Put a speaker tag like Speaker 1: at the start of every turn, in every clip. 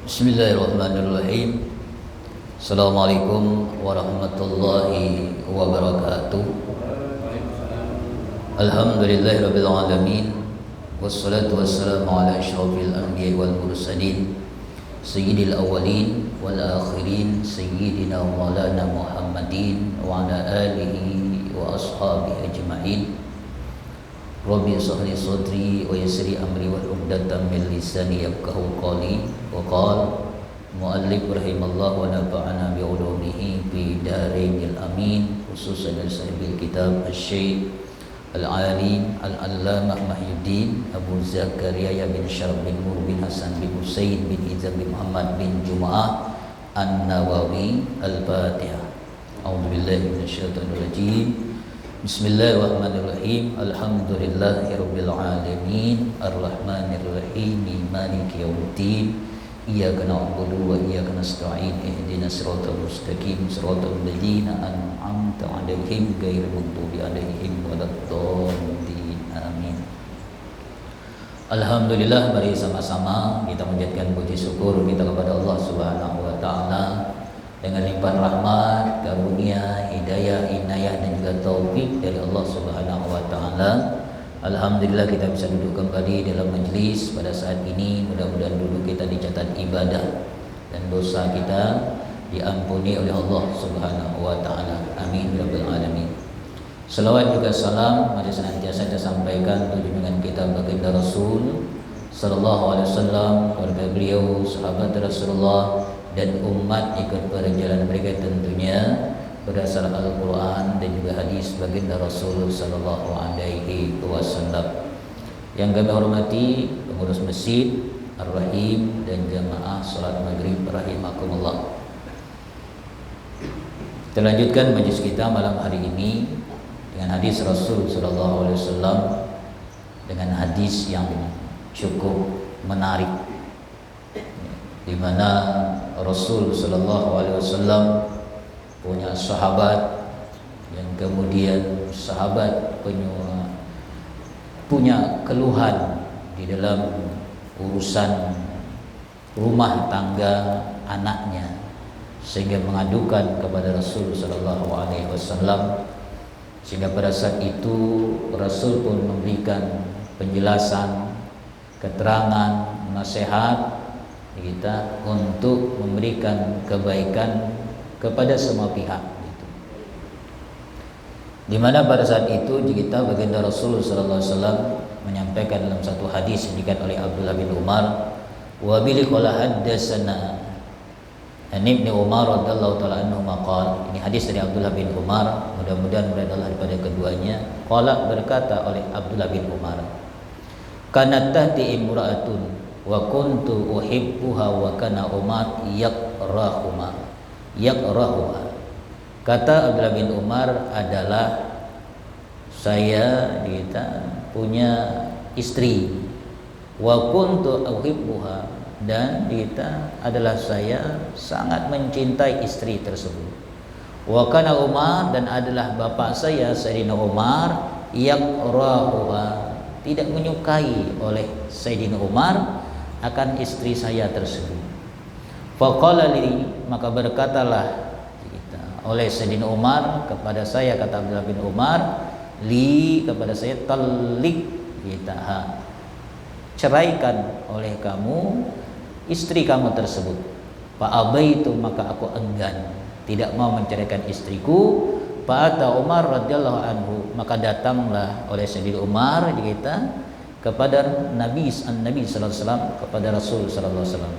Speaker 1: Bismillahirrahmanirrahim. Assalamualaikum warahmatullahi wabarakatuh. Alhamdulillahirabbil alamin. Wassalatu wassalamu ala asyrofil anbiya'i wal mursalin sayyidil awwalin wal akhirin sayyidina wa maulana Muhammadin wa ala alihi wa ashabihi ajma'in. Rabbi shrah sadri wa yassir amri wa uqdatam min lisani yafqahu qawli. Wa qala muallif rahimallahu wa nafa'ana bi ulumihi fi darainil amin. Khususan dari sahibil kitab Asy-Syaikh Al-Alim Al-Allamah Mahyuddin Abu Zakaria bin Syaraf bin Nur bin Hasan bin Husain bin Izam bin Muhammad bin Jum'ah An-Nawawi. Al-Fatihah. A'udzu billahi minasyaitonir rajim. Bismillahirrahmanirrahim. Alhamdulillahirabbil alamin. Arrahmanirrahim. Maliki yaumiddin. Iyyaka na'budu wa iyyaka nasta'in. Ihdinas siratal mustaqim. Siratal ladzina an'amta 'alaihim ghairil maghdubi 'alaihim waladdallin. Amin. Alhamdulillah, mari sama-sama kita menjadikan puji syukur kita kepada Allah Subhanahu wa taala dengan limpahan rahmat, karunia, hidayah, inayah dan juga taufik dari Allah Subhanahu wa taala. Alhamdulillah kita bisa duduk kembali dalam majlis pada saat ini. Mudah-mudahan duduk kita dicatat ibadah dan dosa kita diampuni oleh Allah Subhanahu wa taala. Amin ya rabbal alamin. Selawat juga salam mari senantiasa kita sampaikan untuk junjungan kita baginda Rasul sallallahu alaihi wasallam, keluarga beliau, sahabat Rasulullah dan umat ikut berjalan mereka tentunya berdasar Al-Quran dan juga hadis baginda Rasul sallallahu alaihi wasallam. Yang kami hormati pengurus masjid Ar-Rahim dan jamaah salat maghrib rahimakumullah. Kita lanjutkan majlis kita malam hari ini dengan hadis Rasul sallallahu alaihi wasallam, dengan hadis yang cukup menarik, di mana Rasul sallallahu alaihi wasallam punya sahabat yang kemudian sahabat punya keluhan di dalam urusan rumah tangga anaknya, sehingga mengadukan kepada Rasul sallallahu alaihi wasallam. Sehingga pada saat itu Rasul pun memberikan penjelasan, keterangan, nasihat kita untuk memberikan kebaikan kepada semua pihak gitu. Di mana pada saat itu kita baginda Rasul sallallahu alaihi wasallam menyampaikan dalam satu hadis yang dikatakan oleh Abdullah bin Umar, wa bil qala haddatsana an Ibnu Umar radhiyallahu taala anhu maqal. Ini hadis dari Abdullah bin Umar, mudah-mudahan berada daripada keduanya. Qala, berkata oleh Abdullah bin Umar, kanat tahti imra'atun wa kuntu uhibbuha wa kana Umar yakrahuha. Kata Abdullah bin Umar adalah saya kita punya istri, wa kuntu uhibbuha, dan kita adalah saya sangat mencintai istri tersebut. Wa kana Umar, dan adalah bapak saya Sayyidina Umar yakrahuha, tidak menyukai oleh Sayyidina Umar akan istri saya tersebut. Faqala li, maka berkatalah kita oleh Sayyidina Umar kepada saya, kata Abdullah bin Umar, li, kepada saya, talik kita, ceraikan oleh kamu istri kamu tersebut. Fa abaitu, maka aku enggan, tidak mau menceraikan istriku. Fa ata Umar radhiyallahu anhu, maka datanglah oleh Sayyidina Umar kita kepada Nabi sallallahu alaihi wasallam, kepada Rasul sallallahu alaihi wasallam.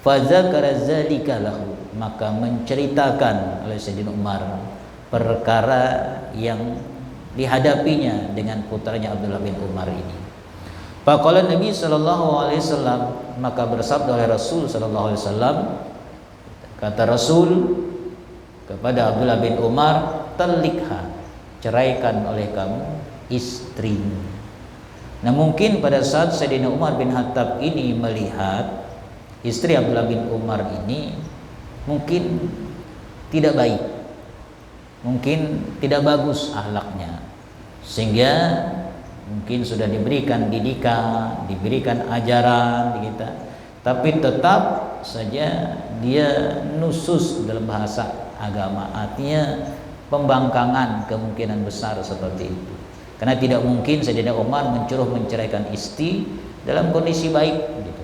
Speaker 1: Fa zakara zalika lahu, maka menceritakan oleh Sayyidina Umar perkara yang dihadapinya dengan putranya Abdullah bin Umar ini. Faqala Nabi sallallahu alaihi wasallam, maka bersabda oleh Rasul sallallahu alaihi wasallam, kata Rasul kepada Abdullah bin Umar, talikha, ceraikan oleh kamu istrimu. Nah, mungkin pada saat Sayyidina Umar bin Khattab ini melihat istri Abdullah bin Umar ini mungkin tidak baik, mungkin tidak bagus akhlaknya, sehingga mungkin sudah diberikan didikan, diberikan ajaran kita, tapi tetap saja dia nusus dalam bahasa agama, artinya pembangkangan, kemungkinan besar seperti itu. Karena tidak mungkin Sayyidina Umar menceraikan istri dalam kondisi baik gitu.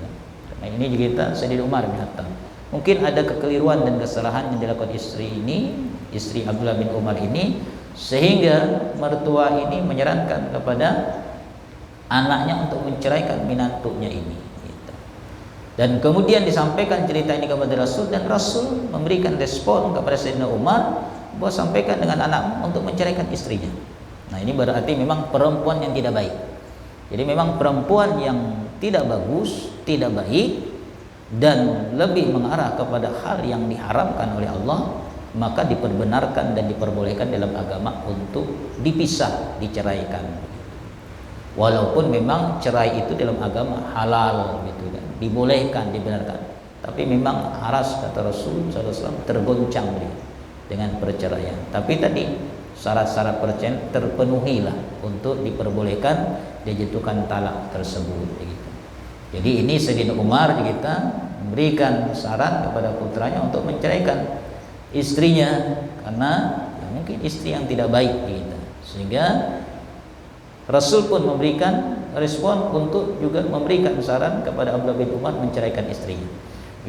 Speaker 1: Nah ini kita Sayyidina Umar bin Khattab. Mungkin ada kekeliruan dan kesalahan yang dilakukan istri Abdullah bin Umar ini, sehingga mertua ini menyarankan kepada anaknya untuk menceraikan menantunya ini gitu. Dan kemudian disampaikan cerita ini kepada Rasul, dan Rasul memberikan respon kepada Sayyidina Umar bahwa sampaikan dengan anakmu untuk menceraikan istrinya. Nah ini berarti memang perempuan yang tidak baik. Jadi memang perempuan yang tidak bagus, tidak baik, dan lebih mengarah kepada hal yang diharamkan oleh Allah, maka diperbenarkan dan diperbolehkan dalam agama untuk dipisah, diceraikan. Walaupun memang cerai itu dalam agama halal gitu kan, dibolehkan, dibenarkan. Tapi memang haras, kata Rasul SAW, tergoncang dia dengan perceraian. Tapi tadi syarat-syarat perceraian terpenuhilah untuk diperbolehkan dijatuhkan talak tersebut gitu. Jadi ini Sayyidina Umar kita memberikan saran kepada putranya untuk menceraikan istrinya karena ya mungkin istri yang tidak baik gitu. Sehingga Rasul pun memberikan respon untuk juga memberikan saran kepada Abdullah bin Umar menceraikan istrinya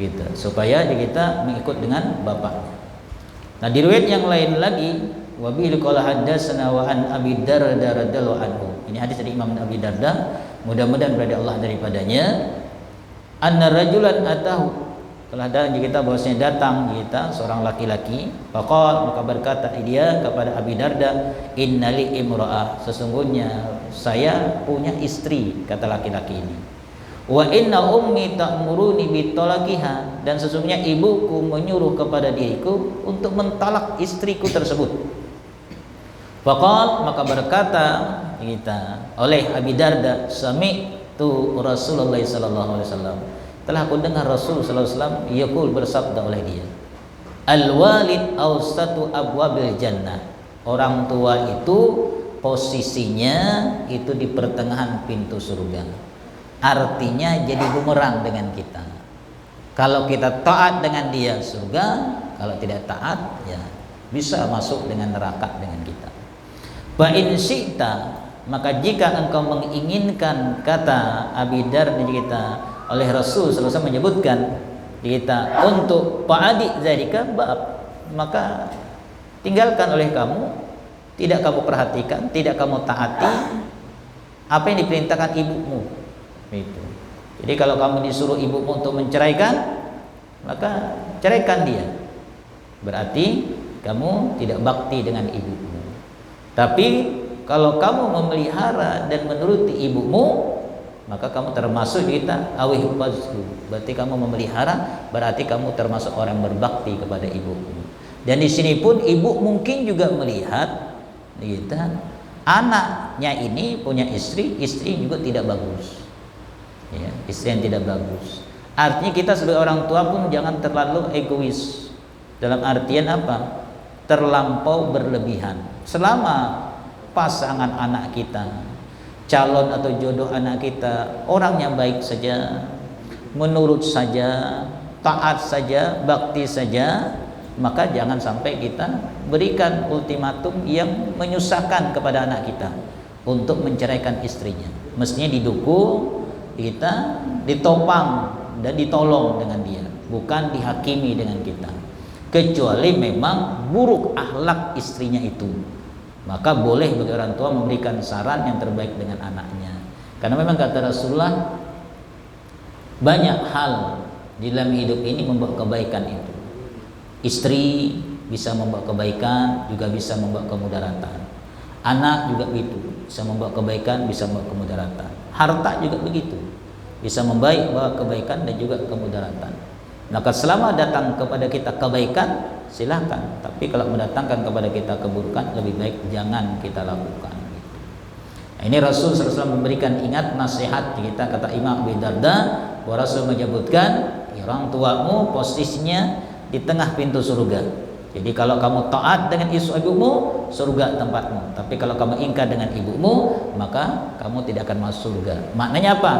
Speaker 1: gitu, supaya kita mengikut dengan bapaknya. Nah di riwayat yang lain lagi, wa bihi qala haddatsana wa an Abi Darda radhiyallahu anhu. Ini hadis dari Imam Abi Darda, mudah-mudahan berada Allah daripadanya. Anna rajulan atahu, telah ada kita bahwasanya datang kita seorang laki-laki, faqal, maka berkata dia kepada Abi Darda, innali imra'ah, sesungguhnya saya punya istri, kata laki-laki ini. Wa inna ummi ta'muruni bitalaqiha, dan sesungguhnya ibuku menyuruh kepada diriku untuk mentalak istriku tersebut. Faqal, maka berkata kita oleh Abi Darda, sami'tu Rasulullah sallallahu alaihi wasallam, telah aku dengar Rasul sallallahu alaihi wasallam yaqul, bersabda oleh dia, al walid awsatu abwabil jannah, orang tua itu posisinya itu di pertengahan pintu surga. Artinya jadi bumerang dengan kita. Kalau kita taat dengan dia surga, kalau tidak taat ya bisa masuk dengan neraka dengan kita. Fa in syi'ta, maka jika engkau menginginkan, kata Abi Darda kita oleh Rasul sallallahu alaihi wasallam menyebutkan kita untuk fa'adi zalika bab, maka tinggalkan oleh kamu, tidak kamu perhatikan, tidak kamu taati apa yang diperintahkan ibumu itu. Jadi kalau kamu disuruh ibumu untuk menceraikan, maka ceraikan dia, berarti kamu tidak bakti dengan ibumu. Tapi kalau kamu memelihara dan menuruti ibumu, maka kamu termasuk kita awih fazlu, berarti kamu memelihara, berarti kamu termasuk orang berbakti kepada ibumu. Dan di sini pun ibu mungkin juga melihat kita anaknya ini punya istri juga tidak bagus ya, istri yang tidak bagus. Artinya kita sebagai orang tua pun jangan terlalu egois, dalam artian apa? Terlampau berlebihan. Selama pasangan anak kita, calon atau jodoh anak kita orang yang baik saja, menurut saja, taat saja, bakti saja, maka jangan sampai kita berikan ultimatum yang menyusahkan kepada anak kita untuk menceraikan istrinya. Mestinya didukung, kita ditopang dan ditolong dengan dia, bukan dihakimi dengan kita. Kecuali memang buruk akhlak istrinya itu, maka boleh bagi orang tua memberikan saran yang terbaik dengan anaknya. Karena memang kata Rasulullah, banyak hal di dalam hidup ini membawa kebaikan itu. Istri bisa membawa kebaikan, juga bisa membawa kemudaratan. Anak juga begitu, bisa membawa kebaikan, bisa membawa kemudaratan. Harta juga begitu, bisa membawa kebaikan dan juga kemudaratan. Maka selama datang kepada kita kebaikan, silahkan. Tapi kalau mendatangkan kepada kita keburukan, lebih baik jangan kita lakukan. Nah, ini Rasul SAW memberikan, ingat nasihat kita, kata Imam Abi Darda, bahwa Rasul menyebutkan orang tuamu posisinya di tengah pintu surga. Jadi kalau kamu taat dengan ibumu, surga tempatmu. Tapi kalau kamu ingkar dengan ibumu, maka kamu tidak akan masuk surga. Maknanya apa?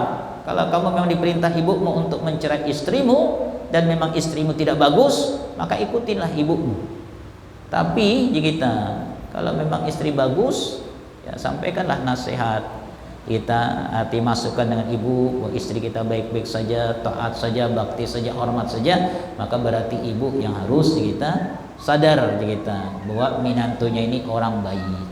Speaker 1: Kalau kamu memang diperintah ibumu untuk mencerai istrimu, dan memang istrimu tidak bagus, maka ikutinlah ibumu. Tapi kita kalau memang istri bagus, ya sampaikanlah nasihat. Kita hati masukkan dengan ibu bahwa istri kita baik-baik saja, taat saja, bakti saja, hormat saja, maka berarti ibu yang harus kita sadar kita bahwa menantunya ini orang baik.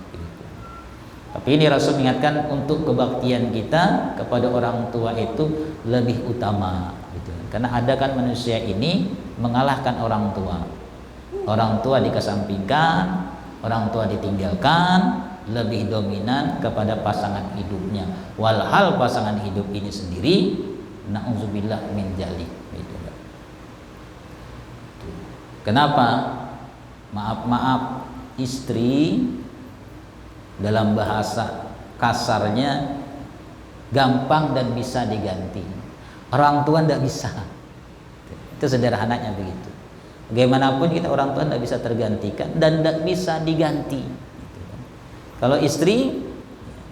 Speaker 1: Tapi ini Rasul mengingatkan untuk kebaktian kita kepada orang tua itu lebih utama gitu. Karena ada kan manusia ini mengalahkan orang tua. Orang tua dikesampingkan, orang tua ditinggalkan, lebih dominan kepada pasangan hidupnya. Walhal pasangan hidup ini sendiri na'udzubillah min dzalik gitu. Kenapa? Maaf istri dalam bahasa kasarnya gampang dan bisa diganti. Orang tua tidak bisa. Itu sederhananya begitu. Bagaimanapun kita orang tua tidak bisa tergantikan dan tidak bisa diganti. Kalau istri,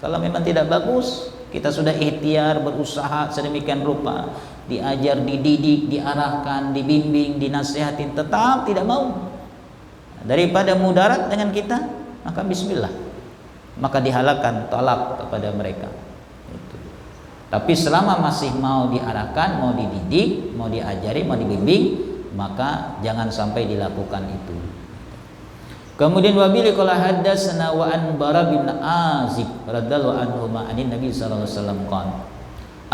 Speaker 1: kalau memang tidak bagus, kita sudah ikhtiar berusaha sedemikian rupa, diajar, dididik, diarahkan, dibimbing, dinasihatin, tetap tidak mau. Daripada mudarat dengan kita, maka bismillah. Maka dihalalkan tolak kepada mereka. Tapi selama masih mau diarahkan, mau dididik, mau diajari, mau dibimbing, maka jangan sampai dilakukan itu. Kemudian wabili qala haddatsana wa an Bara bin Azib radhiyallahu anhu ma'anin Nabi sallallahu alaihi wasallam qala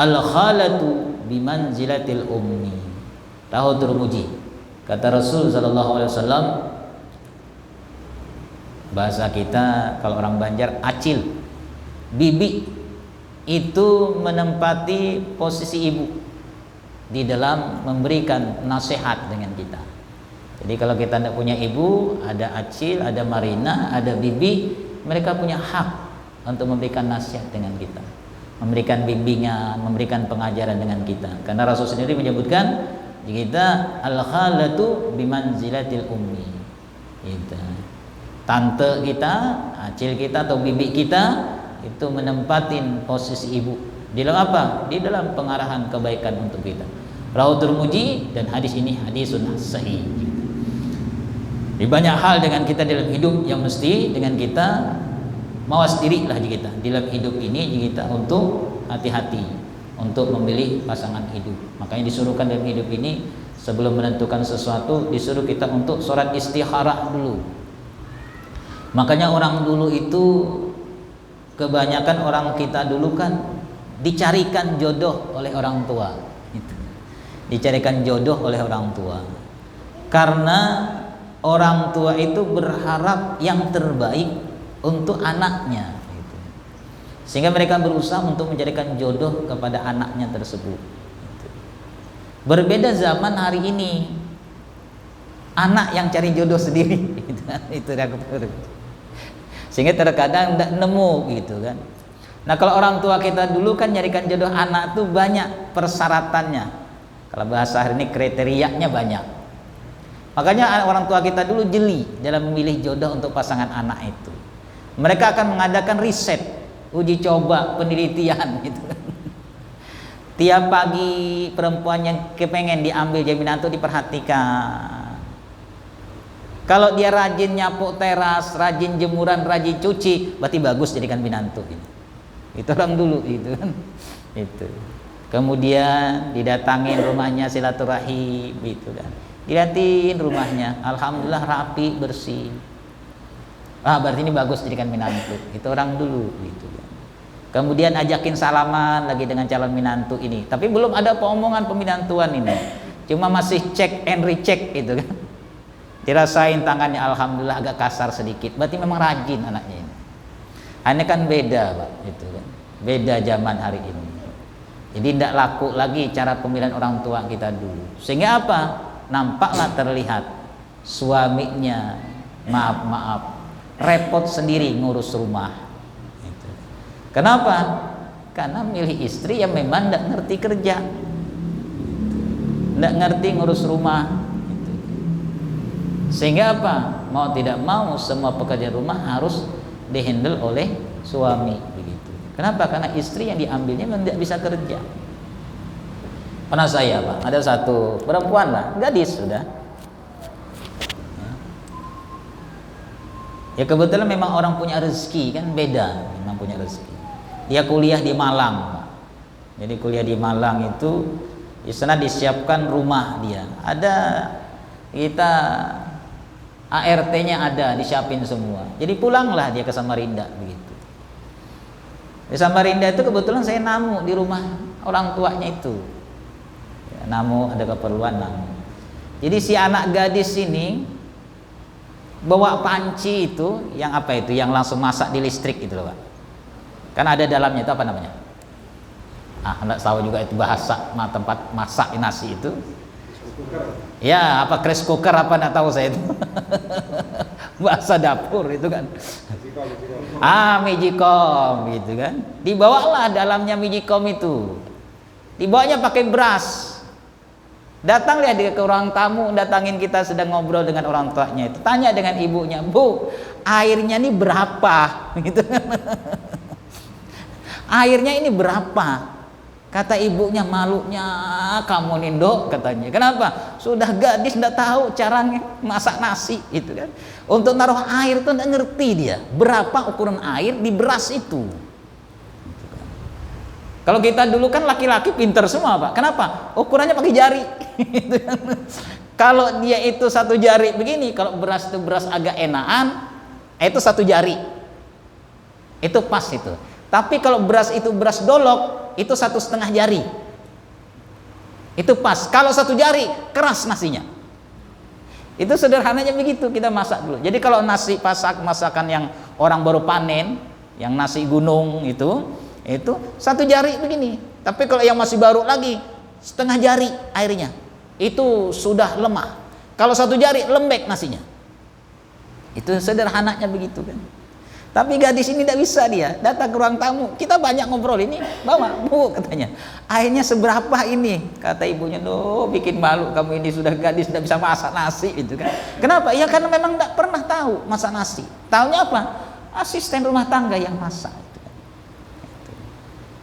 Speaker 1: al khalatu bimanzilatil ummi. Tahu Tirmidzi, kata Rasul sallallahu alaihi wasallam, bahasa kita kalau orang Banjar acil, bibi itu menempati posisi ibu di dalam memberikan nasihat dengan kita. Jadi kalau kita tidak punya ibu, ada acil, ada marina, ada bibi, mereka punya hak untuk memberikan nasihat dengan kita, memberikan bimbingan, memberikan pengajaran dengan kita. Karena Rasul sendiri menyebutkan kita al-khalatu bimanzilatil ummi. Gitu. Tante kita, acil kita atau bibi kita itu menempatin posisi ibu. Di dalam apa? Di dalam pengarahan kebaikan untuk kita. Rawahu Tirmidzi, dan hadis ini hadisun sahih. Di banyak hal dengan kita dalam hidup yang mesti dengan kita mawas diri lah kita dalam hidup ini kita untuk hati-hati untuk memilih pasangan hidup. Makanya disuruhkan dalam hidup ini sebelum menentukan sesuatu disuruh kita untuk sholat istikharah dulu. Makanya orang dulu itu kebanyakan orang kita dulu kan dicarikan jodoh oleh orang tua gitu. Dicarikan jodoh oleh orang tua karena orang tua itu berharap yang terbaik untuk anaknya gitu. Sehingga mereka berusaha untuk mencarikan jodoh kepada anaknya tersebut gitu. Berbeda zaman hari ini, anak yang cari jodoh sendiri gitu. Itu sehingga terkadang tidak nemu gitu kan. Nah kalau orang tua kita dulu kan nyarikan jodoh anak tuh banyak persyaratannya. Kalau bahasa hari ini kriterianya banyak. Makanya orang tua kita dulu jeli dalam memilih jodoh untuk pasangan anak itu. Mereka akan mengadakan riset, uji coba, penelitian gitu. Tiap pagi perempuan yang kepengen diambil jadi menantu diperhatikan. Kalau dia rajin nyapu teras, rajin jemuran, rajin cuci, berarti bagus jadikan menantu. Itu orang dulu itu kan. Itu. Kemudian didatangin rumahnya silaturahim gitu kan. Dilihatin rumahnya, alhamdulillah rapi bersih. Berarti ini bagus jadikan menantu. Itu orang dulu gitu kan. Kemudian ajakin salaman lagi dengan calon menantu ini. Tapi belum ada pemomongan peminantuan ini. Cuma masih check and recheck gitu kan. Dirasain tangannya alhamdulillah agak kasar sedikit. Berarti memang rajin anaknya ini. Hanya kan beda Pak, gitu kan. Beda zaman hari ini. Jadi tidak laku lagi cara pemilihan orang tua kita dulu. Sehingga apa? Nampaklah terlihat suaminya maaf repot sendiri ngurus rumah. Kenapa? Karena milih istri yang memang tidak ngerti kerja, tidak ngerti ngurus rumah. Sehingga apa? Mau tidak mau semua pekerjaan rumah harus dihandle oleh suami begitu. Kenapa? Karena istri yang diambilnya memang tidak bisa kerja. Pernah saya Pak, ada satu perempuan lah, gadis sudah. Ya kebetulan memang orang punya rezeki kan beda, memang punya rezeki. Dia kuliah di Malang Pak. Jadi kuliah di Malang itu di sana disiapkan rumah dia. Ada kita ART-nya ada, disiapin semua. Jadi pulanglah dia ke Samarinda begitu. Di Samarinda itu kebetulan saya namu di rumah orang tuanya itu. Ya, namu ada keperluan namu. Jadi si anak gadis ini bawa panci itu, yang apa itu? Yang langsung masak di listrik itu loh Pak. Kan ada dalamnya itu apa namanya? Anda tahu juga itu bahasa tempat masak nasi itu. Ya, apa rice cooker apa enggak tahu saya itu. Bahasa dapur itu kan. Magicom gitu kan. Dibawalah dalamnya Magicom itu. Dibawanya pakai beras. Datang lihat dia ke ruang tamu, datangin kita sedang ngobrol dengan orang tuanya itu. Tanya dengan ibunya, "Bu, airnya ini berapa?" gitu kan. Airnya ini berapa? Kata ibunya, "Malunya kamu Nindo," katanya. Kenapa? Sudah gadis tidak tahu caranya masak nasi itu kan. Untuk naruh air itu tidak ngerti dia. Berapa ukuran air di beras itu. Kalau kita dulu kan laki-laki pinter semua Pak. Kenapa? Ukurannya pakai jari. Kalau dia itu satu jari begini, kalau beras itu beras agak enakan, itu satu jari. Itu pas itu. Tapi kalau beras itu beras dolok, itu 1,5 jari. Itu pas. Kalau 1 jari keras nasinya. Itu sederhananya begitu kita masak dulu. Jadi kalau nasi masakan yang orang baru panen, yang nasi gunung itu 1 jari begini. Tapi kalau yang masih baru lagi 1/2 jari airnya. Itu sudah lemah. Kalau 1 jari lembek nasinya. Itu sederhananya begitu kan. Tapi gadis ini tidak bisa, dia datang ke ruang tamu, kita banyak ngobrol, ini bawa Bu katanya, airnya seberapa ini? Kata ibunya, "Loh, bikin malu kamu, ini sudah gadis tidak bisa masak nasi," itu kan. Kenapa? Ya karena memang tidak pernah tahu masak nasi. Taunya apa? Asisten rumah tangga yang masak.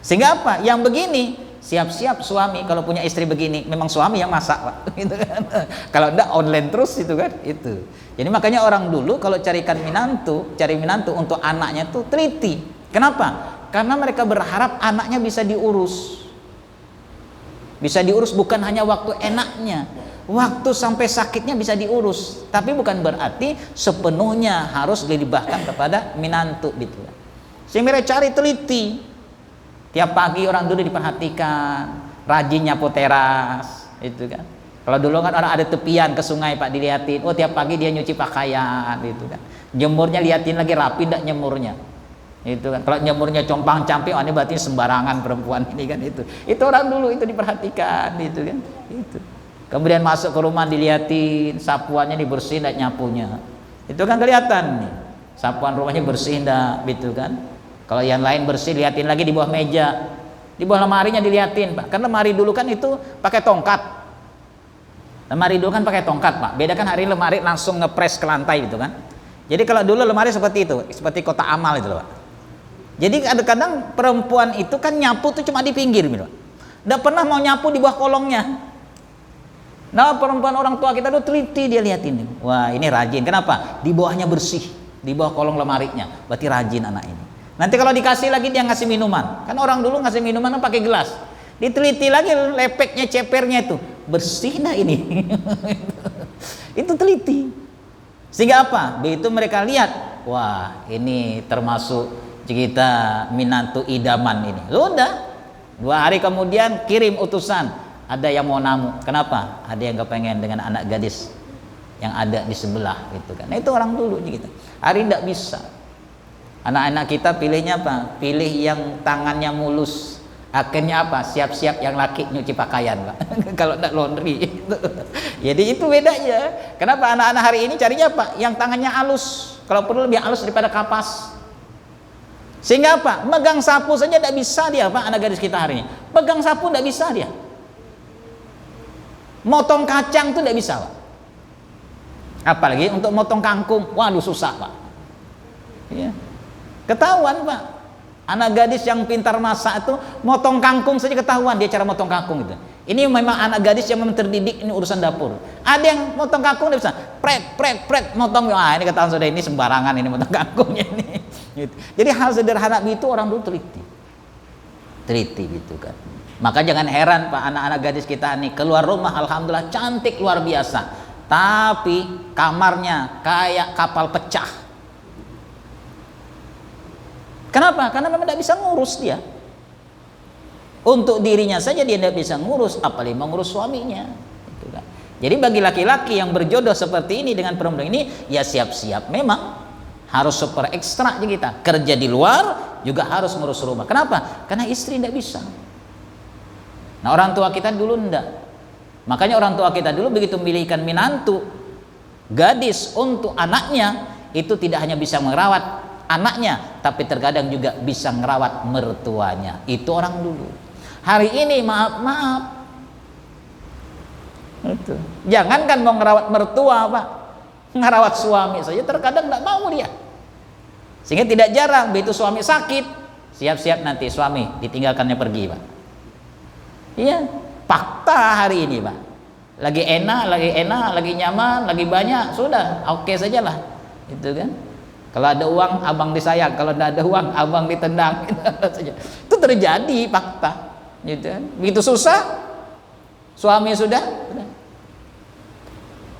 Speaker 1: Sehingga apa? Yang begini siap-siap suami kalau punya istri begini, memang suami yang masak Pak. Gitu kan. Kalau enggak online terus itu kan itu. Jadi makanya orang dulu kalau cari menantu untuk anaknya tuh teliti. Kenapa? Karena mereka berharap anaknya bisa diurus. Bisa diurus bukan hanya waktu enaknya, waktu sampai sakitnya bisa diurus. Tapi bukan berarti sepenuhnya harus dilimpahkan kepada menantu gitu. Sehingga mereka cari teliti. Tiap pagi orang dulu diperhatikan, rajin nyapu teras, itu kan. Kalau dulu kan orang ada tepian ke sungai Pak, dilihatin, oh tiap pagi dia nyuci pakaian, gitu kan. Jemurnya liatin lagi rapi ndak nyemurnya, itu kan. Kalau nyemurnya compang-camping, oh ini berarti sembarangan perempuan ini kan itu. Itu orang dulu itu diperhatikan, gitu kan. Itu. Kemudian masuk ke rumah diliatin, sapuannya dibersihin ndak nyapunya, itu kan kelihatan nih. Sapuan rumahnya bersih ndak, gitu kan. Kalau yang lain bersih, liatin lagi di bawah meja, di bawah lemarinya diliatin Pak. Karena lemari dulu kan itu pakai tongkat. Lemari dulu kan pakai tongkat Pak. Beda kan hari ini lemari langsung ngepres ke lantai gitu kan. Jadi kalau dulu lemari seperti itu, seperti kotak amal itu loh Pak. Jadi kadang-kadang perempuan itu kan nyapu tuh cuma di pinggir gitu. Nggak pernah mau nyapu di bawah kolongnya. Nah perempuan orang tua kita tuh teliti, dia liatin. Wah ini rajin. Kenapa? Di bawahnya bersih, di bawah kolong lemarinya. Berarti rajin anak ini. Nanti kalau dikasih lagi dia ngasih minuman. Kan orang dulu ngasih minuman kan pakai gelas. Diteliti lagi lepeknya, cepernya itu bersih nah ini. Itu teliti. Sehingga apa? Begitu mereka lihat, wah ini termasuk kita menantu idaman ini. Sudah 2 hari kemudian kirim utusan, ada yang mau namu. Kenapa? Ada yang kepengen dengan anak gadis yang ada di sebelah gitu kan. Nah itu orang dulu gitu. Hari tidak bisa. Anak-anak kita pilihnya apa? Pilih yang tangannya mulus. Akhirnya apa? Siap-siap yang laki nyuci pakaian Pak. Kalau tidak laundry. Jadi itu bedanya. Kenapa anak-anak hari ini carinya apa? Yang tangannya halus. Kalau perlu lebih halus daripada kapas. Sehingga apa? Megang sapu saja tidak bisa dia Pak, anak gadis kita hari ini. Pegang sapu tidak bisa dia. Motong kacang itu tidak bisa Pak. Apalagi untuk motong kangkung. Waduh susah Pak. Ya. Ketahuan Pak. Anak gadis yang pintar masak itu motong kangkung saja ketahuan dia cara motong kangkung itu. Ini memang anak gadis yang memang terdidik, ini urusan dapur. Ada yang motong kangkung dia bisa pret motong. Ah, ini ketahuan sudah ini sembarangan ini motong kangkungnya ini. Gitu. Jadi hal sederhana itu orang dulu teliti gitu kan. Maka jangan heran Pak, anak-anak gadis kita nih keluar rumah alhamdulillah cantik luar biasa. Tapi kamarnya kayak kapal pecah. Kenapa? Karena memang tidak bisa ngurus dia. Untuk dirinya saja dia tidak bisa ngurus, apalagi mengurus suaminya. Gitu kan. Jadi bagi laki-laki yang berjodoh seperti ini dengan perempuan ini, ya siap-siap memang harus super ekstra aja kita. Kerja di luar juga harus ngurus rumah. Kenapa? Karena istri tidak bisa. Nah orang tua kita dulu enggak. Makanya orang tua kita dulu begitu memilihkan menantu gadis untuk anaknya, itu tidak hanya bisa merawat anaknya, tapi terkadang juga bisa merawat mertuanya. Itu orang dulu. Hari ini maaf itu. Jangankan mau merawat mertua Pak, merawat suami saja terkadang tidak mau dia. Sehingga tidak jarang begitu suami sakit, siap-siap nanti suami ditinggalkannya pergi Pak. Iya, fakta hari ini Pak. Lagi enak, lagi nyaman, lagi banyak, sudah oke sajalah. Itu kan. Kalau ada uang abang disayang, kalau tidak ada uang abang ditendang. Itu terjadi fakta. Gitu kan. Begitu susah suami sudah.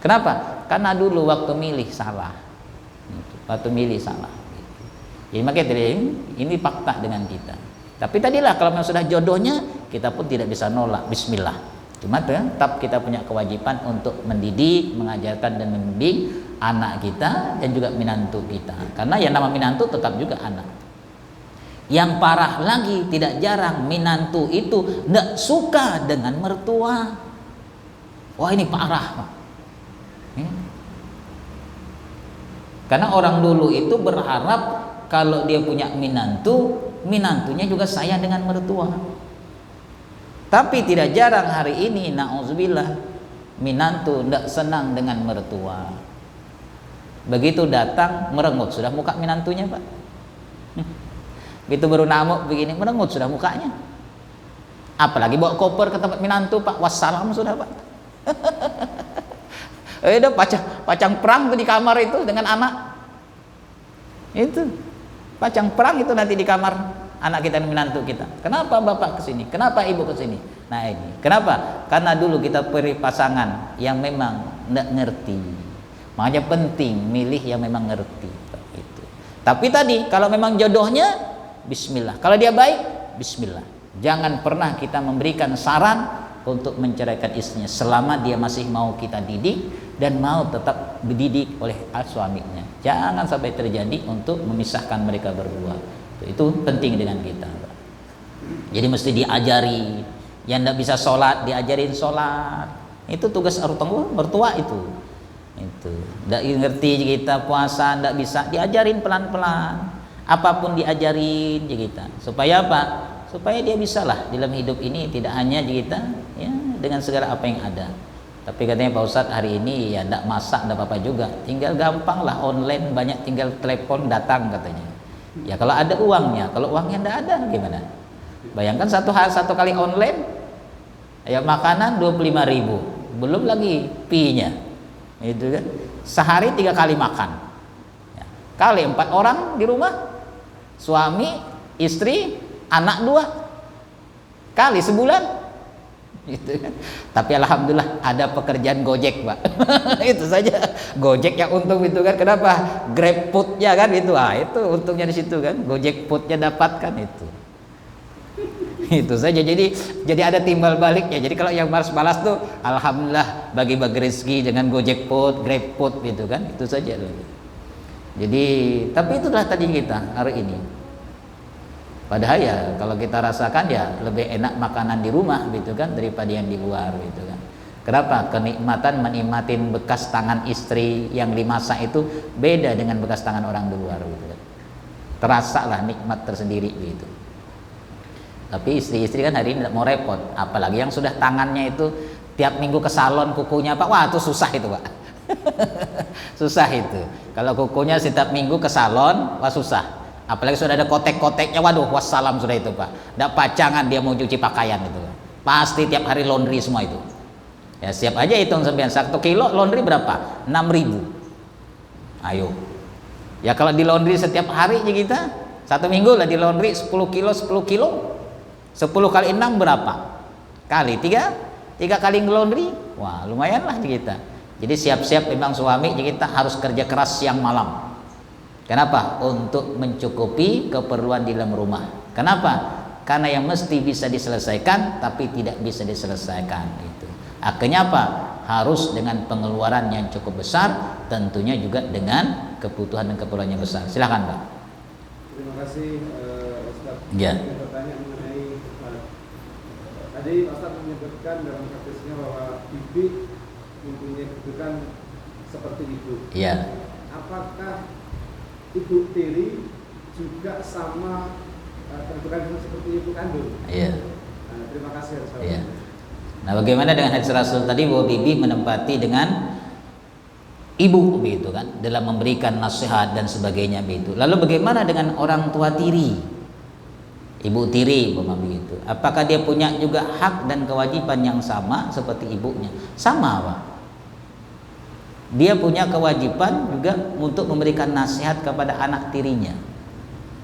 Speaker 1: Kenapa? Karena dulu waktu milih salah. Waktu milih salah. Jadi makanya ini fakta dengan kita. Tapi tadilah kalau memang sudah jodohnya, kita pun tidak bisa nolak. Bismillah. Cuma tetap kita punya kewajiban untuk mendidik, mengajarkan dan membimbing anak kita dan juga menantu kita. Karena yang nama menantu tetap juga anak. Yang parah lagi, tidak jarang menantu itu tidak suka dengan mertua. Wah ini parah Pak. Karena orang dulu itu berharap kalau dia punya menantu, menantunya juga sayang dengan mertua. Tapi tidak jarang hari ini, na'udzubillah, menantu tidak senang dengan mertua. Begitu datang merengut sudah muka menantunya Pak. Begitu baru namuk begini merengut sudah mukanya. Apalagi bawa koper ke tempat menantu Pak, wassalam sudah Pak. Udah pacang perang tuh di kamar itu dengan anak. Itu pacang perang itu nanti di kamar anak kita dan menantu kita. Kenapa bapak kesini? Kenapa ibu kesini? Nah ini. Kenapa? Karena dulu kita beri pasangan yang memang tidak ngerti. Makanya penting milih yang memang ngerti itu. Tapi tadi kalau memang jodohnya bismillah. Kalau dia baik bismillah. Jangan pernah kita memberikan saran untuk menceraikan istrinya selama dia masih mau kita didik dan mau tetap dididik oleh suaminya. Jangan sampai terjadi untuk memisahkan mereka berdua. Itu penting dengan kita. Jadi mesti diajari. Yang tidak bisa sholat diajarin sholat. Itu tugas mertua itu. Itu tidak ngerti kita puasa tidak bisa diajarin pelan-pelan, apapun diajarin kita supaya apa? Supaya dia bisalah dalam hidup ini tidak hanya kita ya dengan segala apa yang ada. Tapi katanya Pak Ustadz hari ini ya tidak masak tidak apa-apa juga, tinggal gampang lah online banyak tinggal telepon datang katanya. Ya kalau ada uangnya, kalau uangnya tidak ada gimana? Bayangkan satu kali online ya makanan 25.000 belum lagi fee-nya. Itu kan sehari 3 kali makan ya. Kali 4 orang di rumah, suami, istri, anak 2 kali sebulan gitu kan. Tapi alhamdulillah ada pekerjaan Gojek Pak. Itu saja Gojek yang untung itu kan. Kenapa? Grab food-nya kan itu. Itu untungnya di situ kan. Gojek food-nya dapatkan itu. Itu saja. Jadi ada timbal baliknya. Jadi kalau yang balas tuh alhamdulillah bagi-bagi rezeki dengan Gojek food, Grab food gitu kan. Itu saja. Jadi tapi itulah tadi kita hari ini. Padahal ya kalau kita rasakan ya lebih enak makanan di rumah gitu kan daripada yang di luar gitu kan. Kenapa? Kenikmatan menikmatin bekas tangan istri yang dimasak itu beda dengan bekas tangan orang di luar gitu kan. Terasa lah nikmat tersendiri gitu. Tapi istri-istri kan hari ini tidak mau repot, apalagi yang sudah tangannya itu tiap minggu ke salon kukunya Pak, wah itu susah itu Pak. Susah itu. Kalau kukunya setiap minggu ke salon, wah susah. Apalagi sudah ada kotek-koteknya, waduh wassalam sudah itu Pak. Nggak pacangan dia mau cuci pakaian itu. Pasti tiap hari laundry semua itu. Ya siap aja hitung sampean 1 kilo laundry berapa? 6.000. Ayo. Ya kalau di laundry setiap hari aja kita, 1 minggu lah di laundry 10 kilo 10 kilo. 10 kali 6 berapa? Kali 3 kali laundry. Wah, lumayan lah kita. Jadi siap-siap memang suami kita harus kerja keras siang malam. Kenapa? Untuk mencukupi keperluan di dalam rumah. Kenapa? Karena yang mesti bisa diselesaikan tapi tidak bisa diselesaikan itu. Akhirnya apa? Harus dengan pengeluaran yang cukup besar, tentunya juga dengan kebutuhan dan keperluan yang besar. Silakan Pak.
Speaker 2: Terima kasih Ustaz.
Speaker 1: Ya.
Speaker 2: Saya bertanya mengenai tadi Ustaz menyebutkan dalam hadisnya bahwa bibi mempunyai kedudukan seperti ibu.
Speaker 1: Iya.
Speaker 2: Apakah ibu tiri juga sama kedudukan seperti ibu kandung?
Speaker 1: Iya.
Speaker 2: Terima kasih Ustaz.
Speaker 1: Iya. Nah, bagaimana dengan hadis Rasul tadi bahwa bibi menempati dengan ibu begitu kan dalam memberikan nasihat dan sebagainya begitu. Lalu bagaimana dengan orang tua tiri? Ibu tiri begitu. Apakah dia punya juga hak dan kewajiban yang sama seperti ibunya? Sama, Pak. Dia punya kewajiban juga untuk memberikan nasihat kepada anak tirinya,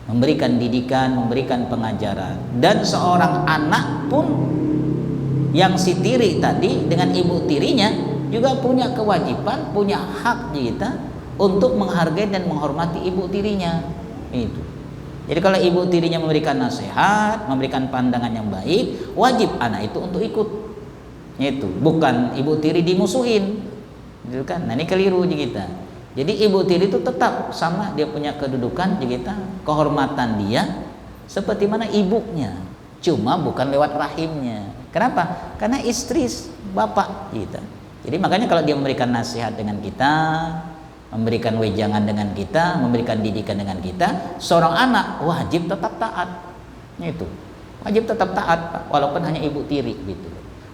Speaker 1: memberikan didikan, memberikan pengajaran. Dan seorang anak pun yang si tiri tadi dengan ibu tirinya juga punya kewajiban, punya hak kita untuk menghargai dan menghormati ibu tirinya. Itu. Jadi kalau ibu tirinya memberikan nasihat, memberikan pandangan yang baik, wajib anak itu untuk ikut. Itu bukan ibu tiri dimusuhin, gitu kan? Nah ini keliru kita. Jadi ibu tiri itu tetap sama, dia punya kedudukan kita, kehormatan dia seperti mana ibunya, cuma bukan lewat rahimnya. Kenapa? Karena istri bapak kita. Jadi makanya kalau dia memberikan nasihat dengan kita, memberikan wejangan dengan kita, memberikan didikan dengan kita, seorang anak wajib tetap taat. Itu wajib tetap taat, Pak, walaupun hanya ibu tiri gitu.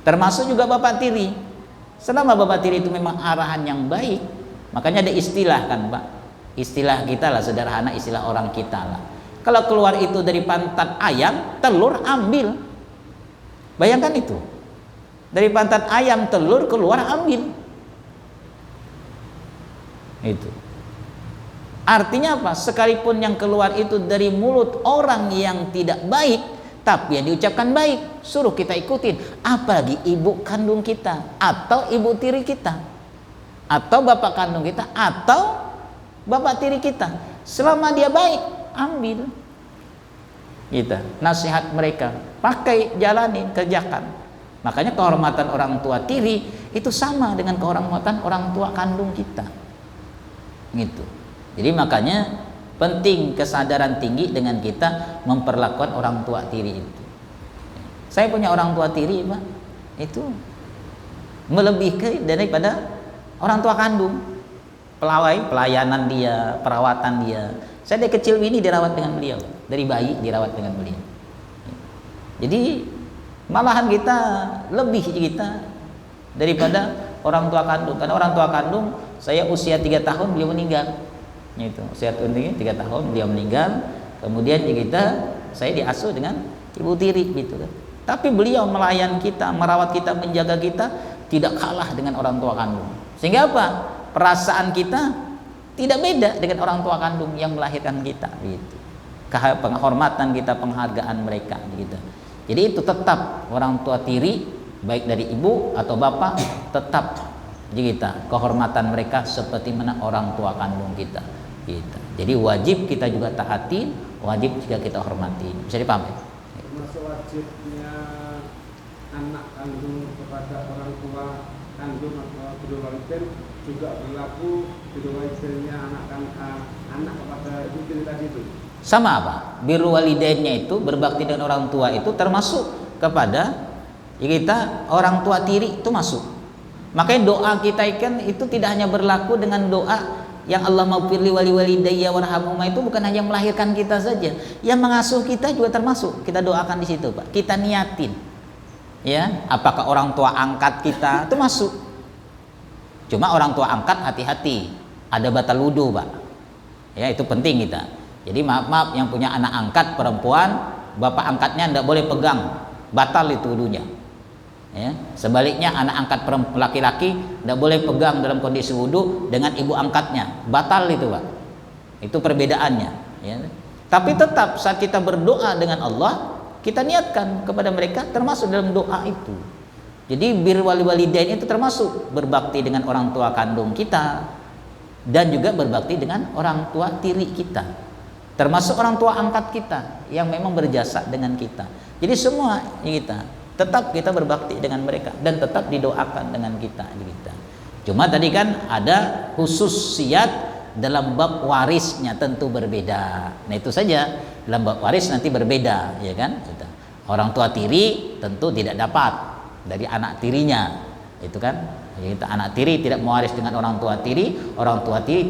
Speaker 1: Termasuk juga bapak tiri. Selama bapak tiri itu memang arahan yang baik, makanya ada istilah kan Pak, istilah kita lah sederhana, istilah orang kita lah. Kalau keluar itu dari pantat ayam, telur ambil. Bayangkan itu, dari pantat ayam telur keluar ambil. Itu artinya apa? Sekalipun yang keluar itu dari mulut orang yang tidak baik, tapi yang diucapkan baik, suruh kita ikutin. Apalagi ibu kandung kita, atau ibu tiri kita, atau bapak kandung kita, atau bapak tiri kita. Selama dia baik, ambil. Kita nasihat mereka, pakai, jalani, kerjakan. Makanya kehormatan orang tua tiri itu sama dengan kehormatan orang tua kandung kita. Gitu. Jadi makanya penting kesadaran tinggi dengan kita memperlakukan orang tua tiri itu. Saya punya orang tua tiri, Pak. Itu melebihi daripada orang tua kandung. Pelayanan dia, perawatan dia. Saya dari kecil ini dirawat dengan beliau, dari bayi dirawat dengan beliau. Jadi malahan kita lebih kita daripada orang tua kandung. Karena orang tua kandung saya usia 3 tahun beliau meninggal. Itu usia 3 tahun beliau meninggal. Kemudian saya diasuh dengan ibu tiri gitu kan. Tapi beliau melayan kita, merawat kita, menjaga kita tidak kalah dengan orang tua kandung. Sehingga apa? Perasaan kita tidak beda dengan orang tua kandung yang melahirkan kita gitu. Penghormatan kita, penghargaan mereka gitu. Jadi itu tetap orang tua tiri baik dari ibu atau bapak tetap kita kehormatan mereka seperti mana orang tua kandung kita gitu. Jadi wajib kita juga taati, wajib juga kita hormati. Bisa dipahami?
Speaker 2: Termasuk wajibnya anak kandung kepada orang tua kandung atau kedua walidain juga berlaku kedua walidainnya anak kepada ibu tiri tadi itu.
Speaker 1: Sama apa? Birru walidainnya itu berbakti dengan orang tua itu termasuk kepada kita orang tua tiri itu masuk. Makanya doa kita kan itu tidak hanya berlaku dengan doa yang Allah maghfirli wali walidayya warhamhuma, itu bukan hanya melahirkan kita saja, yang mengasuh kita juga termasuk. Kita doakan di situ, Pak. Kita niatin. Ya, apakah orang tua angkat kita itu masuk. Cuma orang tua angkat hati-hati, ada batal wudu, Pak. Ya, itu penting kita. Jadi maaf yang punya anak angkat perempuan, bapak angkatnya tidak boleh pegang, batal itu wudunya. Ya. Sebaliknya anak angkat laki-laki tidak boleh pegang dalam kondisi wudu dengan ibu angkatnya, batal itu Pak. Itu perbedaannya. Ya. Tapi tetap saat kita berdoa dengan Allah, kita niatkan kepada mereka termasuk dalam doa itu. Jadi bir walidain itu termasuk berbakti dengan orang tua kandung kita dan juga berbakti dengan orang tua tiri kita. Termasuk orang tua angkat kita yang memang berjasa dengan kita. Jadi semua kita tetap kita berbakti dengan mereka dan tetap didoakan dengan kita. Cuma tadi kan ada khususiyat dalam bab warisnya tentu berbeda. Nah itu saja, dalam bab waris nanti berbeda, ya kan? Orang tua tiri tentu tidak dapat dari anak tirinya, itu kan? Kita anak tiri tidak mewaris dengan orang tua tiri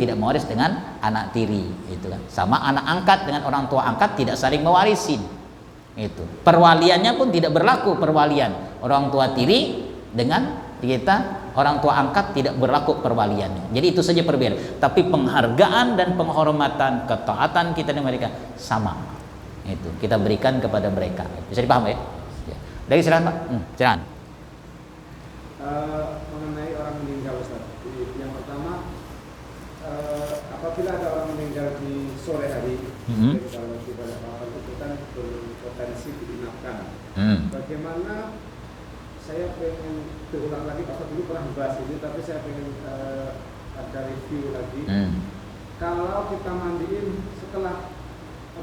Speaker 1: tidak mewaris dengan anak tiri, itu kan. Sama anak angkat dengan orang tua angkat tidak saling mewarisin. Itu. Perwaliannya pun tidak berlaku perwalian orang tua tiri dengan kita orang tua angkat tidak berlaku perwaliannya. Jadi itu saja perbedaan. Tapi penghargaan dan penghormatan, ketaatan kita dengan mereka sama. Itu kita berikan kepada mereka. Bisa dipahami ya? Dari silakan Pak. Silakan.
Speaker 2: Mengenai orang meninggal Ustaz. Yang pertama, apabila ada orang meninggal di sore hari, kalau di pada malam itu kan berpotensi diinapkan. Bagaimana, saya pengen berulang lagi, Pak dulu pernah bahas ini, tapi saya pengen ada review lagi. Kalau kita mandiin setelah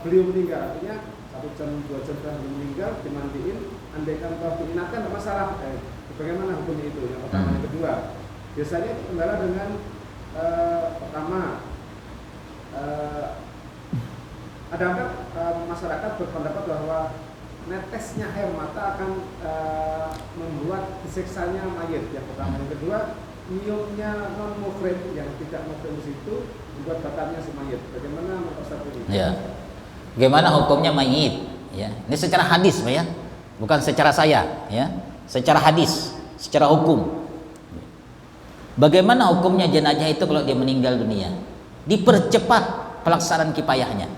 Speaker 2: beliau meninggal, artinya 1 jam 2 jam setelah beliau meninggal dimandiin, andaikan kalau diinapkan tidak masalah. Bagaimana hukumnya itu? Yang pertama. Yang kedua, biasanya kendala dengan pertama, ada masyarakat berpendapat bahwa netesnya air mata akan membuat disiksanya mayit. Yang pertama. Yang kedua, nyiumnya non muhrim yang tidak muhrim di situ membuat batalnya si mayit. Bagaimana menurut Ustaz ini?
Speaker 1: Ya. Bagaimana hukumnya mayit? Ya. Ini secara hadis, Pak ya. Bukan secara saya, ya. Secara hadis, secara hukum. Bagaimana hukumnya jenazah itu kalau dia meninggal dunia? Dipercepat pelaksanaan kifayahnya.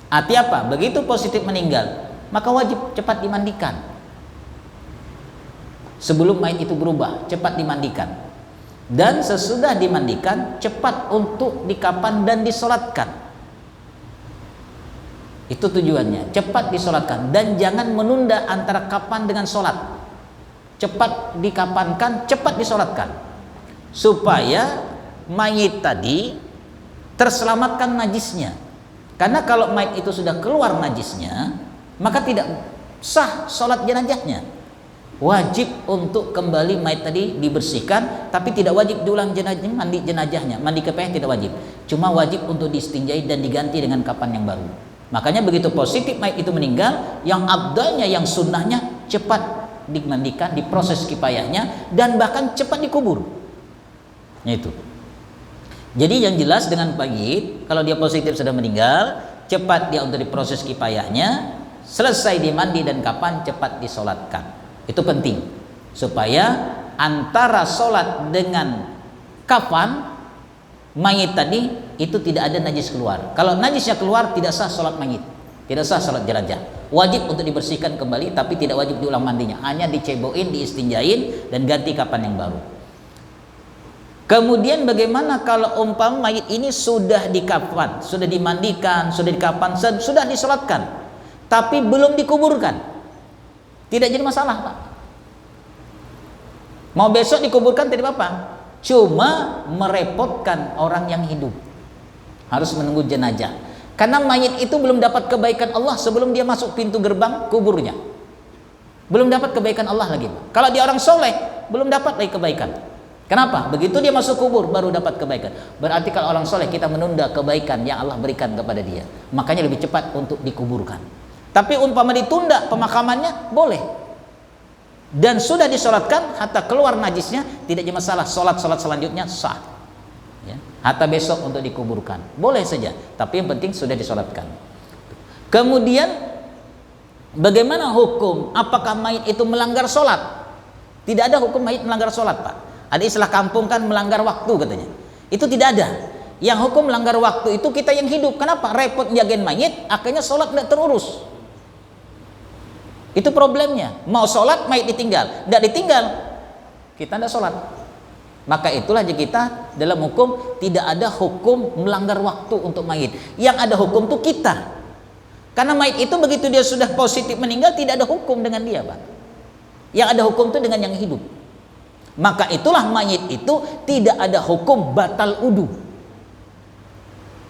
Speaker 1: Arti apa? Begitu positif meninggal, maka wajib cepat dimandikan. Sebelum mayat itu berubah, cepat dimandikan. Dan sesudah dimandikan, cepat untuk dikapan dan disolatkan. Itu tujuannya, cepat disolatkan. Dan jangan menunda antara kapan dengan solat. Cepat dikapankan, cepat disolatkan, supaya mayit tadi terselamatkan najisnya. Karena kalau mayit itu sudah keluar najisnya, maka tidak sah solat jenazahnya. Wajib untuk kembali mayit tadi dibersihkan, tapi tidak wajib diulang jenazahnya, mandi jenazahnya, mandi kepeh tidak wajib. Cuma wajib untuk distinjai dan diganti dengan kapan yang baru. Makanya begitu positif mayit itu meninggal, yang abdalnya, yang sunnahnya cepat dimandikan, diproses kifayahnya, dan bahkan cepat dikubur. Itu. Jadi yang jelas dengan mayit, kalau dia positif sudah meninggal, cepat dia untuk diproses kifayahnya, selesai dimandi dan kapan cepat disolatkan. Itu penting supaya antara solat dengan kapan mayit tadi itu tidak ada najis keluar. Kalau najisnya keluar, tidak sah solat mayit, tidak sah solat jenazah. Wajib untuk dibersihkan kembali, tapi tidak wajib diulang mandinya, hanya diceboin, diistinjain, dan ganti kapan yang baru. Kemudian bagaimana kalau umpama mayit ini sudah dikafan, sudah dimandikan, sudah dikapan, sudah disolatkan, tapi belum dikuburkan? Tidak jadi masalah, Pak. Mau besok dikuburkan tidak apa-apa, cuma merepotkan orang yang hidup, harus menunggu jenazah. Karena mayit itu belum dapat kebaikan Allah sebelum dia masuk pintu gerbang kuburnya. Belum dapat kebaikan Allah lagi. Kalau dia orang soleh, belum dapat lagi kebaikan. Kenapa? Begitu dia masuk kubur baru dapat kebaikan. Berarti kalau orang soleh kita menunda kebaikan yang Allah berikan kepada dia. Makanya lebih cepat untuk dikuburkan. Tapi umpama ditunda pemakamannya, boleh. Dan sudah disolatkan, hatta keluar najisnya, tidak ada masalah. Solat-solat selanjutnya sah. Ya, hatta besok untuk dikuburkan, boleh saja, tapi yang penting sudah disolatkan. Kemudian bagaimana hukum? Apakah mayit itu melanggar solat? Tidak ada hukum mayit melanggar solat, Pak. Ada istilah kampung kan melanggar waktu katanya. Itu tidak ada. Yang hukum melanggar waktu itu kita yang hidup. Kenapa? Repot jagain mayit, akhirnya sholat tidak terurus. Itu problemnya. Mau sholat, mayit ditinggal. Tidak ditinggal, kita tidak sholat. Maka itulah kita dalam hukum tidak ada hukum melanggar waktu untuk mayit. Yang ada hukum itu kita. Karena mayit itu begitu dia sudah positif meninggal, tidak ada hukum dengan dia, Pak. Yang ada hukum itu dengan yang hidup. Maka itulah mayit itu tidak ada hukum batal wudu.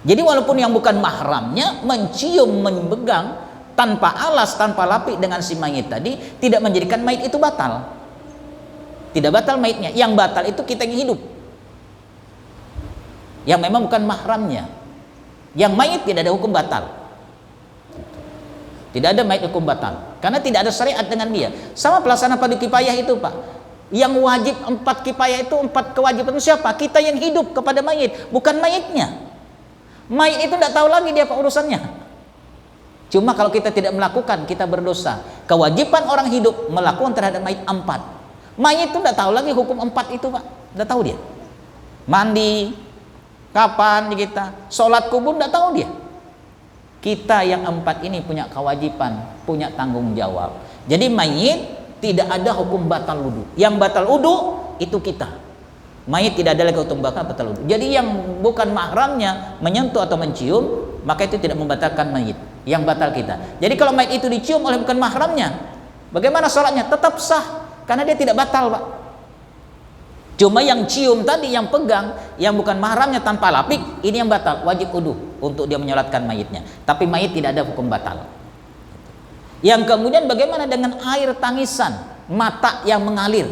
Speaker 1: Jadi walaupun yang bukan mahramnya mencium, memegang tanpa alas, tanpa lapik dengan si mayit tadi, tidak menjadikan mayit itu batal. Tidak batal mayitnya. Yang batal itu kita yang hidup, yang memang bukan mahramnya. Yang mayit tidak ada hukum batal. Tidak ada mayit hukum batal, karena tidak ada syariat dengan dia. Sama pelaksana fardu kifayah itu, Pak. Yang wajib 4 kifayah itu 4 kewajiban siapa? Kita yang hidup kepada mayit, bukan mayitnya. Mayit itu tidak tahu lagi dia apa urusannya. Cuma kalau kita tidak melakukan, kita berdosa. Kewajiban orang hidup melakukan terhadap mayit 4. Mayit itu tidak tahu lagi hukum 4 itu, Pak. Tidak tahu dia. Mandi kapan kita, sholat kubur tidak tahu dia. Kita yang 4 ini punya kewajiban, punya tanggung jawab. Jadi mayit tidak ada hukum batal wudu. Yang batal wudu itu kita. Mayit tidak ada lagi hukum batal wudu. Jadi yang bukan mahramnya menyentuh atau mencium, maka itu tidak membatalkan mayit. Yang batal kita. Jadi kalau mayit itu dicium oleh bukan mahramnya, bagaimana sholatnya? Tetap sah, karena dia tidak batal, Pak. Cuma yang cium tadi, yang pegang, yang bukan mahramnya tanpa lapik, ini yang batal, wajib wudu untuk dia menyolatkan mayitnya. Tapi mayit tidak ada hukum batal. Yang kemudian bagaimana dengan air tangisan, mata yang mengalir?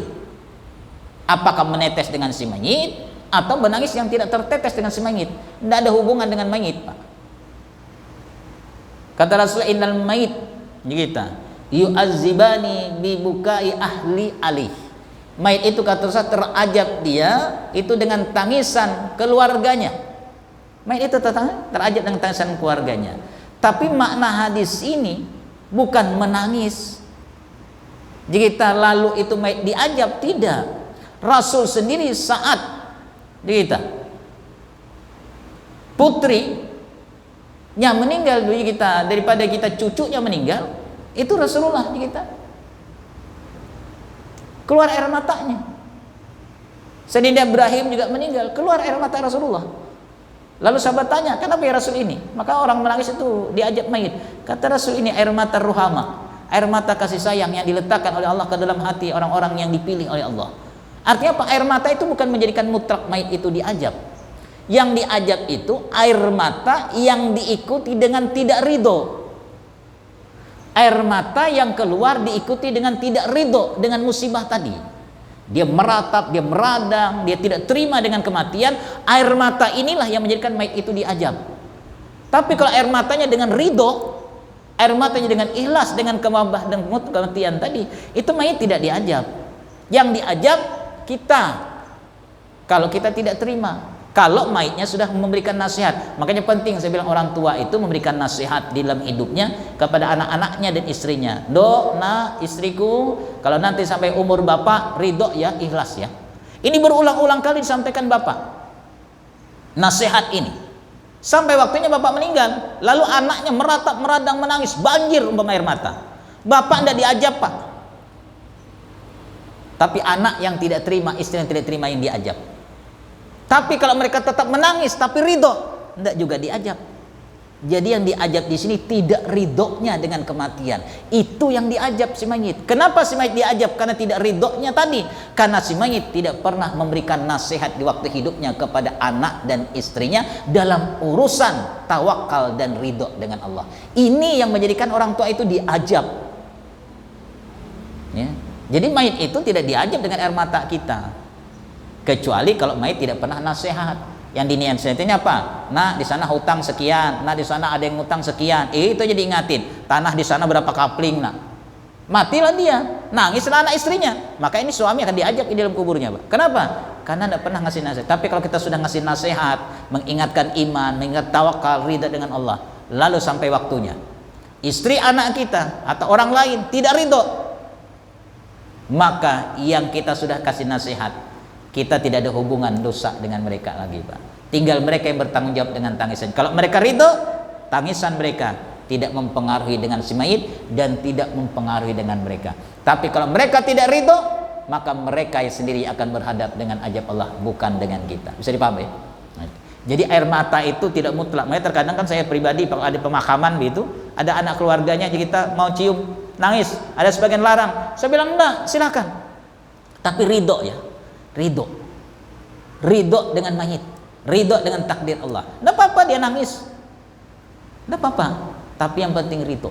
Speaker 1: Apakah menetes dengan si mayit atau menangis yang tidak tertetes dengan si mayit? Tidak ada hubungan dengan mayit, Pak. Kata Rasulullah, innal mayit kita yu'azzibani bi bukai ahli alih. Mayit itu kata Rasul terajab dia itu dengan tangisan keluarganya. Mayit itu terajab dengan tangisan keluarganya. Tapi makna hadis ini bukan menangis. Jika lalu itu mayit diajab, tidak. Rasul sendiri saat kita putrinya meninggal daripada kita cucunya meninggal, itu Rasulullah kita keluar air matanya. Sayyidina Ibrahim juga meninggal, keluar air mata Rasulullah. Lalu sahabat tanya, kenapa ya Rasul ini? Maka orang menangis itu diajab mayit. Kata Rasul, ini air mata ruhama, air mata kasih sayang yang diletakkan oleh Allah ke dalam hati orang-orang yang dipilih oleh Allah. Artinya apa? Air mata itu bukan menjadikan mutlak mayit itu diajab. Yang diajab itu air mata yang diikuti dengan tidak ridho. Air mata yang keluar diikuti dengan tidak ridho dengan musibah tadi. Dia meratap, dia meradang, dia tidak terima dengan kematian. Air mata inilah yang menjadikan mayit itu diajab. Tapi kalau air matanya dengan ridho, air matanya dengan ikhlas, dengan kematian tadi, itu mayit tidak diajab. Yang diajab kita, kalau kita tidak terima. Kalau mayitnya sudah memberikan nasihat. Makanya penting saya bilang orang tua itu memberikan nasihat di dalam hidupnya kepada anak-anaknya dan istrinya. Istriku, kalau nanti sampai umur bapak ridho ya, ikhlas ya. Ini berulang-ulang kali disampaikan bapak nasihat ini. Sampai waktunya bapak meninggal, lalu anaknya meratap, meradang, menangis, banjir umpama air mata. Bapak tidak diajab, Pak. Tapi anak yang tidak terima, istri yang tidak terima yang diajab. Tapi kalau mereka tetap menangis tapi ridho, tidak juga diajab. Jadi yang diajab di sini tidak ridhonya dengan kematian. Itu yang diajab si mayit. Kenapa si mayit diajab? Karena tidak ridhonya tadi. Karena si mayit tidak pernah memberikan nasihat di waktu hidupnya kepada anak dan istrinya dalam urusan tawakal dan ridho dengan Allah. Ini yang menjadikan orang tua itu diajab. Ya. Jadi mayit itu tidak diajab dengan air mata kita. Kecuali kalau mayit tidak pernah nasihat. Yang dinasihatnya apa? Nah, di sana hutang sekian, nah di sana ada yang hutang sekian. Itu aja diingatin. Tanah di sana berapa kapling, nah. Matilah dia, nangislah anak istrinya. Maka ini suami akan diajak di dalam kuburnya, Pak. Kenapa? Karena tidak pernah ngasih nasihat. Tapi kalau kita sudah ngasih nasihat, mengingatkan iman, mengingat tawakal, ridha dengan Allah, lalu sampai waktunya istri anak kita atau orang lain tidak ridho, maka yang kita sudah kasih nasihat, kita tidak ada hubungan dosa dengan mereka lagi, Pak. Tinggal mereka yang bertanggung jawab dengan tangisan. Kalau mereka ridho, tangisan mereka tidak mempengaruhi dengan si mayit dan tidak mempengaruhi dengan mereka. Tapi kalau mereka tidak ridho, maka mereka yang sendiri akan berhadap dengan ajab Allah, bukan dengan kita. Bisa dipahami? Jadi air mata itu tidak mutlak. Makanya terkadang kan saya pribadi kalau ada pemakaman gitu, ada anak keluarganya kita mau cium, nangis, ada sebagian larang. Saya bilang enggak, silakan. Tapi ridho ya, ridho dengan mayit, ridho dengan takdir Allah. Enggak apa-apa dia nangis, enggak apa-apa. Tapi yang penting ridho.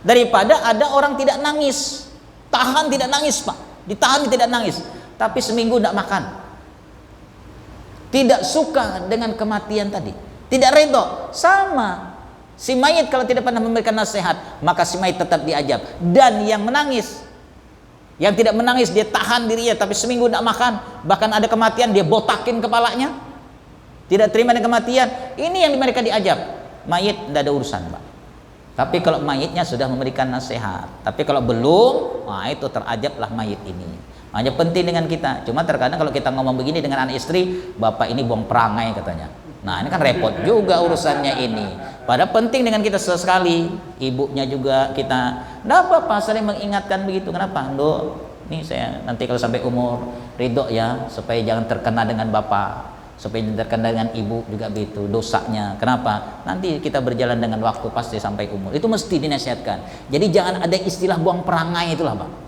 Speaker 1: Daripada ada orang tidak nangis, tahan tidak nangis pak, ditahan tidak nangis, tapi seminggu tidak makan, tidak suka dengan kematian tadi, tidak ridho. Sama si mayit kalau tidak pernah memberikan nasihat, maka si mayit tetap diajab. Dan yang menangis, yang tidak menangis dia tahan dirinya, tapi seminggu tidak makan, bahkan ada kematian dia botakin kepalanya, tidak terima dengan kematian. Ini yang mereka diajab. Mayit tidak ada urusan pak. Tapi kalau mayitnya sudah memberikan nasihat, tapi kalau belum, nah itu terajablah mayit ini. Hanya penting dengan kita. Cuma terkadang kalau kita ngomong begini dengan anak istri, bapak ini buang perangai katanya. Nah ini kan repot juga urusannya ini. Padahal penting dengan kita sesekali, ibunya juga kita. Nggak apa-apa saling mengingatkan begitu. Kenapa? Ndo, ini saya nanti kalau sampai umur ridho ya, supaya jangan terkena dengan bapak, supaya jangan terkena dengan ibu juga begitu dosanya. Kenapa? Nanti kita berjalan dengan waktu pasti sampai umur. Itu mesti dinasihatkan. Jadi jangan ada istilah buang perangai itulah pak.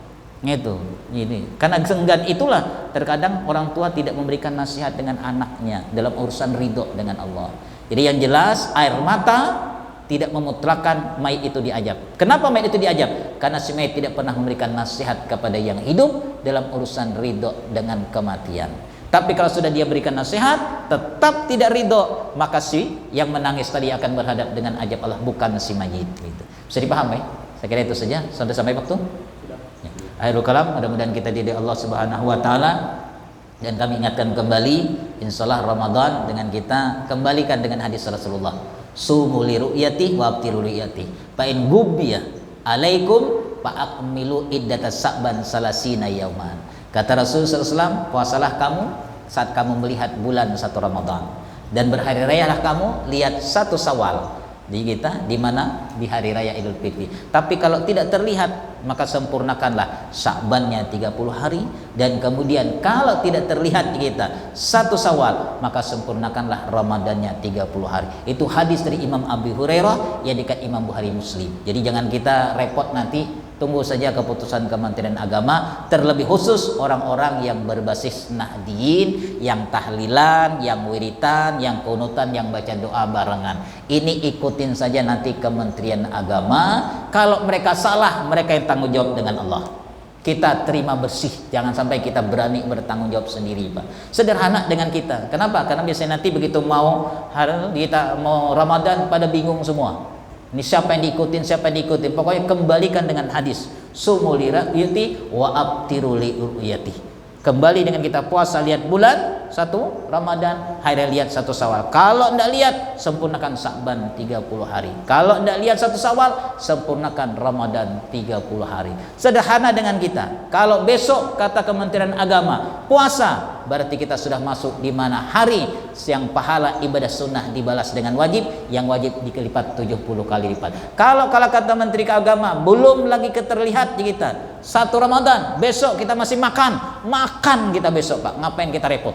Speaker 1: Itu ini karena senggan itulah terkadang orang tua tidak memberikan nasihat dengan anaknya dalam urusan ridho dengan Allah. Jadi yang jelas air mata tidak memutlakan mayit itu diajab. Kenapa mayit itu diajab? Karena si mayit tidak pernah memberikan nasihat kepada yang hidup dalam urusan ridho dengan kematian. Tapi kalau sudah dia berikan nasihat tetap tidak ridho, maka si yang menangis tadi akan berhadap dengan ajab Allah, bukan si mayit. Gitu. Bisa dipahami? Saya kira itu saja. Sudah sampai waktu? Akhirul kalam, mudah-mudahan kita dididik Allah Subhanahu wa taala, dan kami ingatkan kembali insyaallah Ramadan dengan kita kembalikan dengan hadis Rasulullah, sumu li ru'yati wa abtiru li ru'yati fa in gubbiya alaikum fa akmilu iddatas sa'ban salasina yauman. Kata Rasulullah SAW, puasalah kamu saat kamu melihat bulan 1 Ramadan, dan berhari rayalah kamu lihat 1 Syawal. Di kita di mana di hari raya Idul Fitri. Tapi kalau tidak terlihat, maka sempurnakanlah Sya'bannya 30 hari, dan kemudian kalau tidak terlihat di kita 1 Syawal, maka sempurnakanlah Ramadannya 30 hari. Itu hadis dari Imam Abi Hurairah yang dekat Imam Bukhari Muslim. Jadi jangan kita repot nanti, tunggu saja keputusan Kementerian Agama, terlebih khusus orang-orang yang berbasis Nahdiyin, yang tahlilan, yang wiritan, yang kunutan, yang baca doa barengan. Ini ikutin saja nanti Kementerian Agama. Kalau mereka salah, mereka yang tanggung jawab dengan Allah. Kita terima bersih, jangan sampai kita berani bertanggung jawab sendiri pak. Sederhana dengan kita. Kenapa? Karena biasanya nanti begitu kita mau Ramadan pada bingung semua. Ini siapa yang diikutin, pokoknya kembalikan dengan hadis sumu li ru'yati wa abtiru li ru'yati. Kembali dengan kita puasa lihat bulan 1 Ramadan, hari lihat 1 Syawal. Kalau tidak lihat, sempurnakan Sya'ban 30 hari. Kalau tidak lihat 1 Syawal, sempurnakan Ramadan 30 hari. Sederhana dengan kita. Kalau besok kata Kementerian Agama puasa, berarti kita sudah masuk di mana hari yang pahala ibadah sunnah dibalas dengan wajib, yang wajib dikelipat 70 kali lipat. Kalau kata Menteri Agama belum lagi terlihat di kita 1 Ramadan, besok kita masih makan kita besok pak, ngapain kita repot?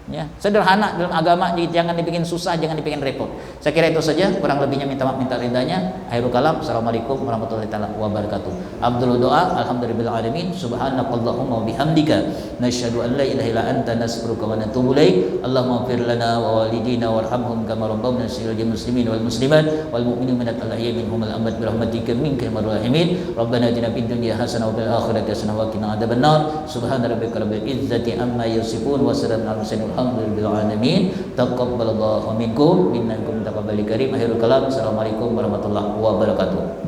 Speaker 1: Ya, sederhana dalam agama, jangan dibikin susah, jangan dibikin repot. Saya kira itu saja, kurang lebihnya minta maaf, minta ridanya. Akhirul kalam, assalamualaikum warahmatullahi wabarakatuh. Abdul doa, alhamdulillahil alamin, subhanakallahumma wa bihamdika, nasyhadu an la ilaha illa anta, nastaghfiruka wa natubu ilaik. Allahumma ighfir lana wa walidina warhamhum kama rabbawna saghira, muslimin wal muslimat wal mu'minin minal ahya'i minhum al amwat bi rahmatika minka ya arhamar rahimin. Rabbana atina fid dunya hasanah wa fil akhirati hasanah wa qina adzabannar. Subhana rabbika rabbil izzati amma yasifun wa salamun alal mursalin. Alhamdulillah alamin. Taqabbalallahu minkum minnakum taqabbal karim. Akhirul kalam. Assalamualaikum warahmatullahi wabarakatuh.